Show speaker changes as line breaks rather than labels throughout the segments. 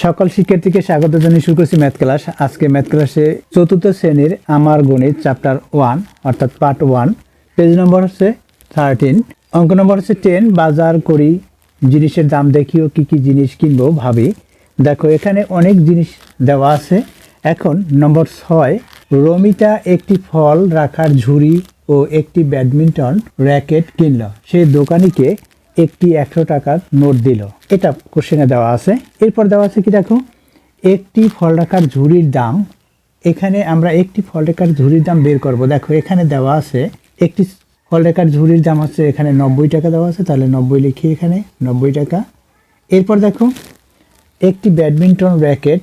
সকল শিক্ষার্থীকে স্বাগত জানিয়ে শুরু করছি ম্যাথ ক্লাস। আজকে ম্যাথ ক্লাসে চতুর্থ শ্রেণীর আমার গণিত চ্যাপ্টার 1 অর্থাৎ পার্ট 1, পেজ নম্বর হচ্ছে 13, অঙ্ক নম্বর হচ্ছে 10। বাজার করি, জিনিসের দাম দেখিও, কি কি জিনিস কিনবো ভাবি। দেখো এখানে অনেক জিনিস দেওয়া আছে। এখন নম্বর 6, রমিতা একটি ফল রাখার ঝুড়ি ও একটি ব্যাডমিন্টন র্যাকেট কিনল। সে দোকানিকে একটি 100 টাকার নোট দিল। এটা কোশ্চেনে দেওয়া আছে। এরপর দেওয়া আছে কি দেখো, একটি ফল রাখার ঝুড়ির দাম। এখানে আমরা একটি ফল রাখার ঝুড়ির দাম বের করব। দেখো এখানে দেওয়া আছে একটি ফল রাখার ঝুড়ির দাম আছে এখানে 90 টাকা দেওয়া আছে, তাহলে 90 লিখি এখানে 90 টাকা। এরপর দেখো একটি ব্যাডমিন্টন র্যাকেট,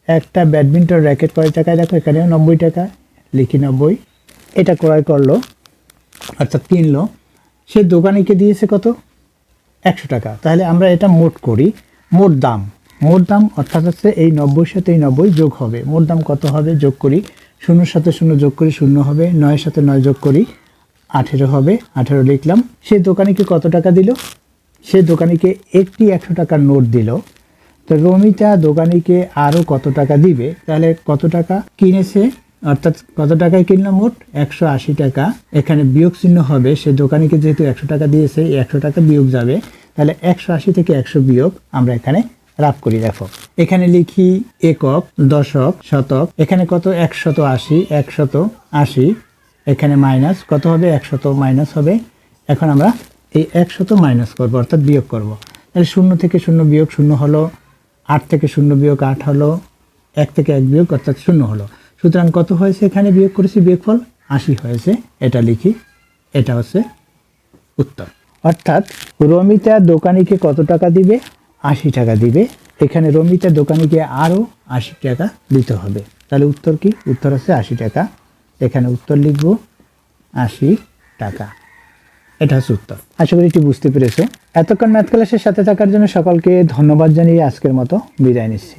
একটা ব্যাডমিন্টন র্যাকেট কয় টাকায়, দেখো এখানেও 90 টাকা, লিখি 90। এটা ক্রয় করলো অর্থাৎ কিনলো। সে দোকানিকে দিয়েছে কত, 100 টাকা। তাহলে আমরা এটা মোট করি, মোট দাম অর্থাৎ হচ্ছে এই 90-র সাথে এই 90 যোগ হবে। মোট দাম কত হবে যোগ করি, 0-র সাথে 0 যোগ করি 0 হবে, 9-এর সাথে 9 যোগ করি 18 হবে, 18 লিখলাম। সে দোকানিকে কত টাকা দিল, সে দোকানিকে একটি 100 টাকার নোট দিল। তো রমিতা দোকানিকে আরও কত টাকা দিবে, তাহলে কত টাকা কিনেছে অর্থাৎ কত টাকায় কিনলাম, মোট 180 টাকা। এখানে বিয়োগ চিহ্ন হবে, সে দোকানিকে যেহেতু 100 টাকা দিয়েছে এই 100 টাকা বিয়োগ যাবে, তাহলে 180 থেকে 100 বিয়োগ আমরা এখানে রাফ করি। দেখো এখানে লিখি একক, দশক, শতক। এখানে কত, 180, 180। এখানে মাইনাস কত হবে, 100 মাইনাস হবে। এখন আমরা এই 100 মাইনাস করবো অর্থাৎ বিয়োগ করব। তাহলে 0 থেকে 0 বিয়োগ 0 হলো, 8 থেকে 0 বিয়োগ 8 হলো, 1 থেকে 1 বিয়োগ অর্থাৎ 0 হলো। সুতরাং কত হয়েছে, এখানে বিয়োগ করেছি, বিয়োগফল 80 হয়েছে। এটা লিখি, এটা হচ্ছে উত্তর। অর্থাৎ রমিতা দোকানিকে কত টাকা দিবে, 80 টাকা দিবে। এখানে রমিতা দোকানিকে আরও 80 টাকা দিতে হবে। তাহলে উত্তর কি, উত্তর হচ্ছে 80 টাকা। এখানে উত্তর লিখব 80 টাকা। এটা হচ্ছে উত্তর। আশা করি এটি বুঝতে পেরেছো। এতক্ষণ ম্যাথ ক্লাসের সাথে থাকার জন্য সকলকে ধন্যবাদ জানিয়ে আজকের মতো বিদায় নিচ্ছি।